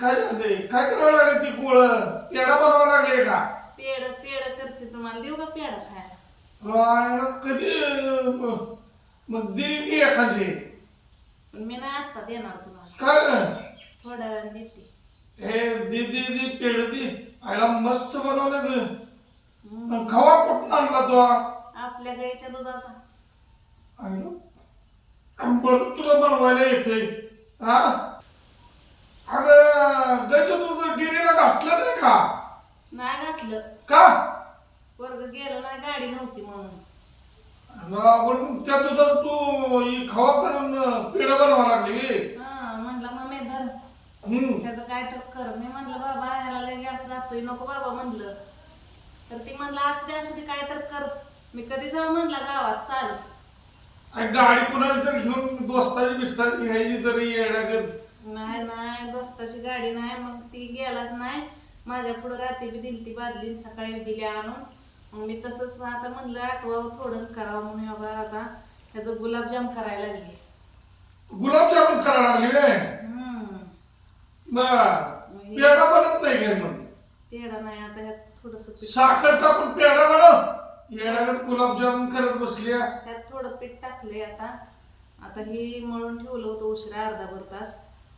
काय झालंय? काय करायला लागले ती गोळ पेढा बनवायला लागले का? पेड पेड करते तुम्हाला देऊ का पेडा खायला? कधी मग दे की एखादी. पण मी नाही आत्ता देणार तुम्हाला, काय थोड्या वेळाने देते. हे दे दे दे पेढ दे. आयला मस्त बनवलं पण खवा कुठून आणला तो? आपल्या गाईच्या दुधाचा. बरं तुला बनवायला येते हा? अगं गजू तू डिरीला घातलं नाही का? नाही घातलं. का? वर्ग गेलं नाही, गाडी नव्हती म्हणून. मग त्या दुधात तू खवा करून पेढ बनवा लागली. म्हणलं मम्मी धर त्याचं काय तर कर. मी म्हणलं बाबा ह्याला लय गॅस जातोय, नको बाबा म्हणलं. तर ती म्हणलं असू दे काय तर कर. मी कधी जाऊ म्हणला गावात चालत. गाडी कुणाची तर घेऊन दोस्ताची बिस्ताची घ्यायची तरी येण्यागत. नाही नाही दोस्ताची गाडी नाही, मग ती गेलाच नाही. माझ्या पुढं रात्री बी दिली ती बादली, सकाळी दिली आणून. मग मी तसंच आता म्हणलं आठवावं थोडं करावं म्हणून. बाबा आता त्याचं गुलाबजाम करायला लागले. गुलाबजामुन करायला लागली रे. पेढा बनत नाही काय मग? पेढा नाही आता ह्यात थोडस पीठ, साखर टाकून पेढा बनव. येण्यागत गुलाबजामुन करत बसल्या. ह्यात थोडं पीठ टाकले. आता हे मळून ठेवलं होतं उशिरा अर्धाभर तास.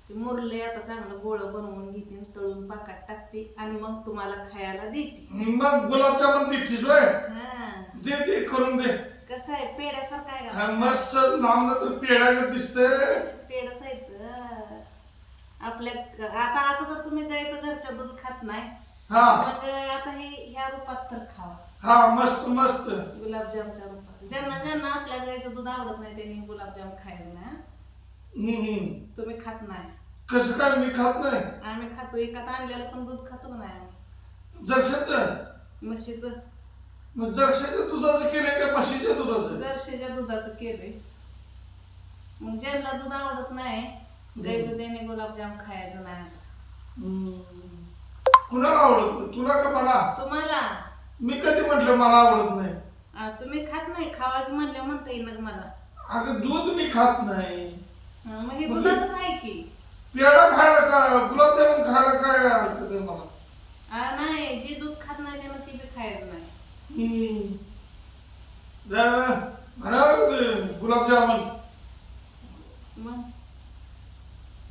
ते मुरले आता चांगलं गोळ बनवून घेते, तळून पाकात टाकते आणि मग तुम्हाला खायला देते. मग गुलाबजामुन देतीस होय? हा दे दे करून दे. कसं आहे पेढ्यासारखं आहे हा, का? मस्त लांब तर पेढ्यागत दिसतंय. पेढच आहे आपल्या. आता असं तर तुम्ही गाईचं घरच्या दूध खात नाही, हा मग आता हे ह्या रूपात तर खावा. हा मस्त मस्त गुलाबजामच्या रूपात. ज्यांना ज्यांना आपल्या गाईचं दूध आवडत नाही त्यांनी गुलाबजाम खायचं नाही. तुम्ही खात नाही. कसं काय? मी खात नाही. आम्ही खातो, एकात आणलेलं पण दूध खातो नाही आम्ही. जर्शाचं? म्हशीचं. मग जर्शाच्या दुधाचं केलंय का म्हशीच्या दुधाचं? जर्शीच्या दुधाचं केलंय. मग ज्यांना दूध आवडत नाही गाईचं त्याने गुलाबजाम खायचं नाही. कुणाला आवडत नाही? तुला का मला? तुम्हाला. मी कधी म्हटलं मला आवडत नाही? तुम्ही खात नाही, खावा की म्हणलं म्हणता येईल ना मला. अगं दूध मी खात नाही. मग हे दुधाचंच आहे की. पेढा खायला का गुलाबजामुन खायला काय हरकत आहे मला? नाही, जे दूध खात नाही त्यानं ते बी खायचं नाही. गुलाबजामुन. मग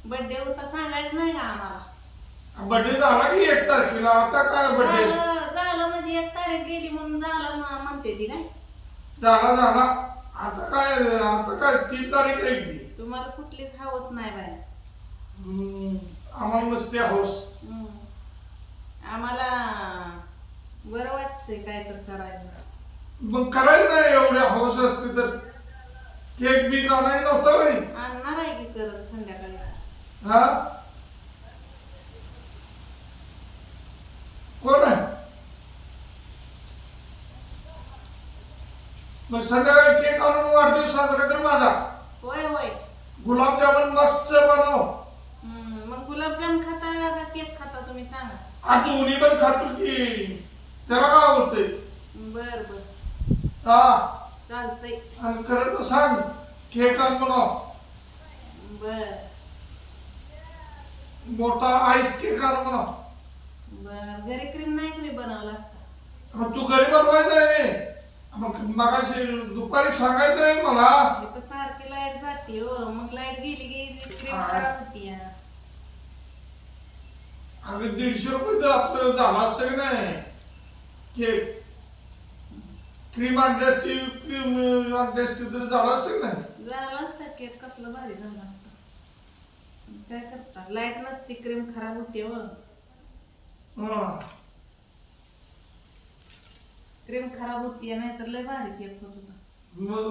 बर्थडे होता सांगायचं नाही का आम्हाला? बर्थडे झाला की 1 तारखेला. आता काय बर्थडे? झालं म्हणजे 1 तारीख गेली म्हणून झालं म्हणते ती काय? झाला. आता काय 3 तारीख आहे की. तुम्हाला कुठलीच हवस नाही बाय. आम्हाला नसते हौस. आम्हाला बरं वाटतंय काय तर करायला. मग करायचं नाही. एवढ्या हौस असते तर केक बी आणायला नव्हतं बाई. आणणार आहे की करत संध्याकाळी. हा कोण आहे? मग संध्याकाळी केक आणून वाढदिवस साजरा कर माझा. होय होय. गुलाबजामुन मस्त बनव. मग गुलाबजाम खाता का केक खाता तुम्ही सांगा. आता दोन्ही पण खातो की. त्याला काय होतंय? बर बर हा चालतंय. आणि करत सांग केक आण बनव. बर मोठा आईस केक आण बनव. बर घरी क्रीम नाही तुम्ही बनवला असता. मग तू घरी बनवायचं नाही. मग मगाशी दुपारी सांगायचं नाही मला. इथं सारखी लाईट जाते हो, मग लाईट गेली की क्रीम खराब होती. अगं 150 रुपये तर आपलं झालं असतं की नाही. केक क्रीम आणली असती, क्रीम आणली असती तर झालं असतं की नाही. झालं असतं केक कसलं भारी झालं असतं. काय करता, लाईट नसती क्रीम खराब होते हो. क्रीम खराब होती नाही तर लय भारी केक होत होता. मग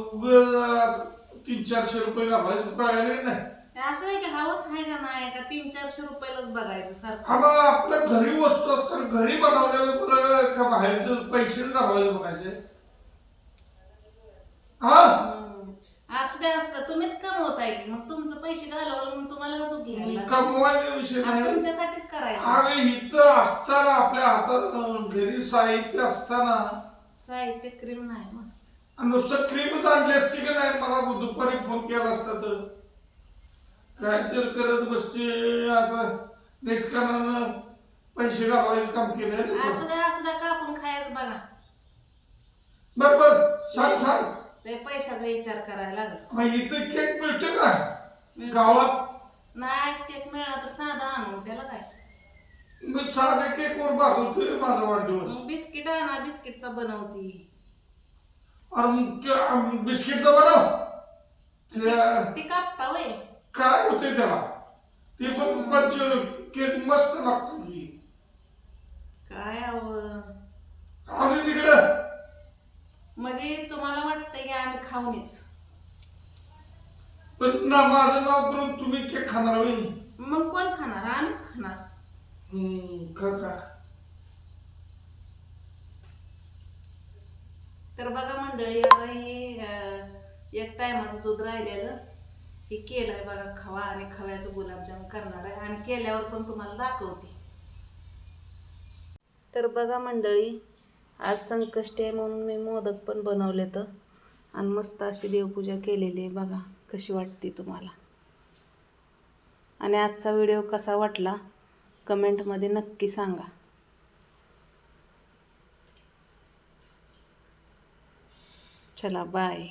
300-400 रुपये घालायचे कळायला नाही. असं आहे की हवस आहे का नाही का 300-400 रुपयालाच बघायचं सारखं. हा आपल्या घरी वस्तू असतात घरी बनवलेलं बरं का बाहेरचं पैसे घालवायचे बघायचे. हा असू द्या तुम्हीच कमवताय मग तुमचं पैसे घालवलं मग तुम्हाला का दुखी घ्यायला. कमवायचा विषय नाही. तुमच्यासाठीच करायचं. अगं इथं असताना आपल्या हातात घरी साहित्य असताना साहित्य क्रीम नाही मग नुसतं क्रीमच आणली असती की नाही. मला दुपारी फोन केला असता तर काय तर करत बसते. आता निष्कारण पैसे घालवायचं काम केलंय ना. असू द्या कापून खायचं बघा. बर बर सांग. ते पैशाचा विचार करायला लागला. मग इथं केक मिळतो का गावात? नाही केक मिळाला तर साधा आणू, त्याला काय. मी साध्या केकवर भागवतोय माझा वाढदिवस. मग बिस्किट आणा, बिस्किटचा बनवती. अरे मग बिस्किटचा बनव. ती कापता वय काय होते त्याला? ते पण केक मस्त लागतो की. काय अजून तिकडं म्हणजे तुम्हाला वाटतंय की आम्ही खाऊनच. पण ना माझं नाव करून तुम्ही केक खाणार होई. मग कोण खाणार? आम्हीच खाणार. का तर बघा मंडळी, आता हे एक टायमाचं दूध राहिलेलं हे केलंय बघा. खवा आणि खव्याचं गुलाबजाम करणार आहे आणि केल्यावर पण तुम्हाला दाखवते. तर बघा मंडळी, आज संकष्टी आहे म्हणून मी मोदक पण बनवले तर आणि मस्त अशी देवपूजा केलेली आहे. बघा कशी वाटते तुम्हाला. आणि आजचा व्हिडिओ कसा वाटला कमेंटमध्ये नक्की सांगा. चला बाय.